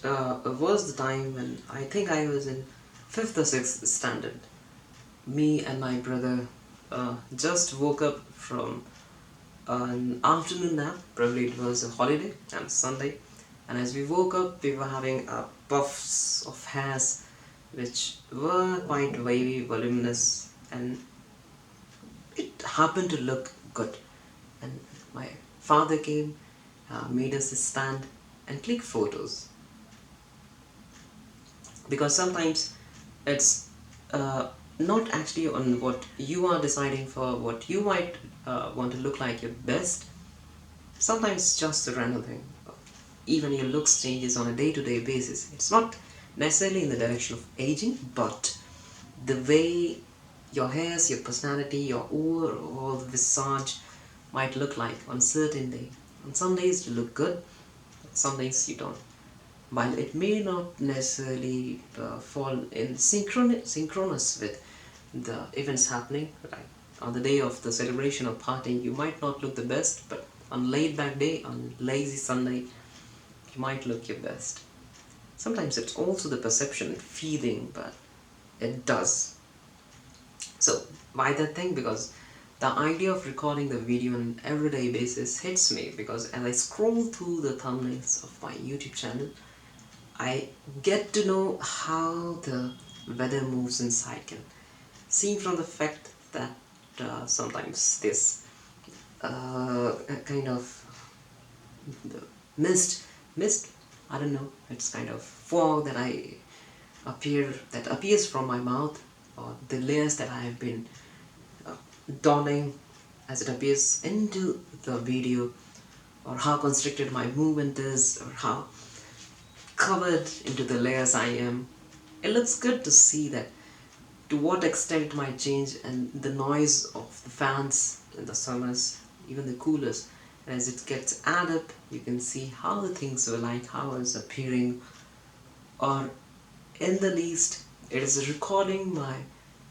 was the time when I think I was in 5th or 6th standard. Me and my brother just woke up from an afternoon nap. Probably it was a holiday and Sunday. And as we woke up, we were having puffs of hairs which were quite wavy, voluminous, and it happened to look good. And my father came, made us a stand, and click photos. Because sometimes it's not actually on what you are deciding for, what you might want to look like your best. Sometimes it's just a random thing. Even your looks changes on a day-to-day basis. It's not necessarily in the direction of aging, but the way your hairs, your personality, your overall visage might look like on a certain day. On some days you look good, some days you don't. While it may not necessarily fall in synchronous with the events happening, right? On the day of the celebration or partying, you might not look the best, but on laid back day, on lazy Sunday, you might look your best. Sometimes it's also the perception and feeling, but it does. So why that thing? Because the idea of recording the video on an everyday basis hits me, because as I scroll through the thumbnails of my YouTube channel, I get to know how the weather moves inside can, seen from the fact that sometimes this kind of the mist, I don't know, it's kind of fog that appears from my mouth, or the layers that I have been donning as it appears into the video, or how constricted my movement is, or how covered into the layers I am. It looks good to see that to what extent it might change, and the noise of the fans in the summers, even the coolers. And as it gets added up, you can see how the things were like, how it's appearing, or in the least, it is recording my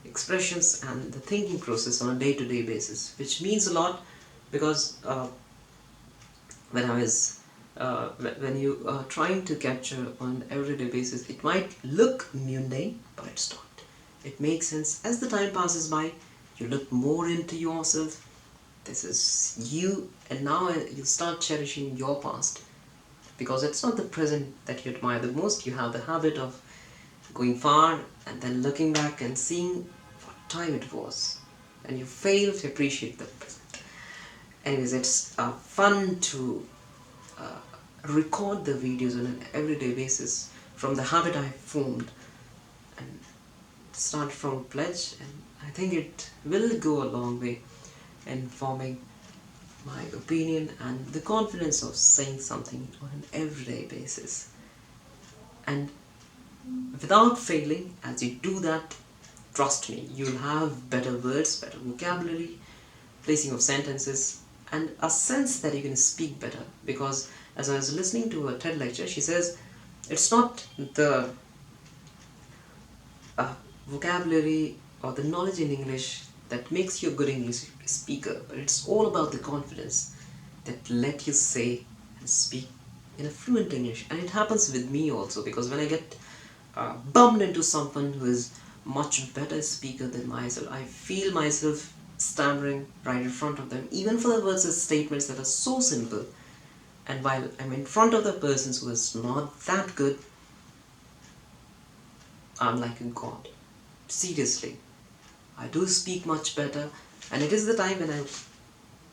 expressions and the thinking process on a day-to-day basis, which means a lot, because when I was when you are trying to capture on an everyday basis, it might look mundane, but it's not. It makes sense. As the time passes by, you look more into yourself. This is you, and now you start cherishing your past, because it's not the present that you admire the most. You have the habit of going far and then looking back and seeing what time it was, and you fail to appreciate the present. Anyways, it's fun to record the videos on an everyday basis from the habit I formed, and start from pledge, and I think it will go a long way in forming my opinion and the confidence of saying something on an everyday basis. And without failing, as you do that, trust me, you'll have better words, better vocabulary, placing of sentences, and a sense that you can speak better. Because as I was listening to a TED lecture, she says it's not the vocabulary or the knowledge in English that makes you a good English speaker, but it's all about the confidence that let you say and speak in a fluent English. And it happens with me also, because when I get bumped into someone who is much better speaker than myself, I feel myself stammering right in front of them, even for the words and statements that are so simple. And while I'm in front of the person who is not that good, I'm like a god. Seriously, I do speak much better, and it is the time when I've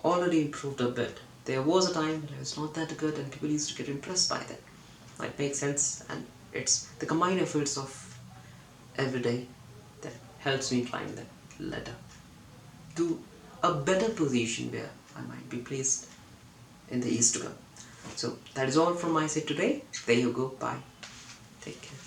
already improved a bit. There was a time when I was not that good, and people used to get impressed by that. It makes sense, and it's the combined efforts of every day that helps me climb that ladder to a better position where I might be placed in the years to come. So that is all from my side today. There you go. Bye. Take care.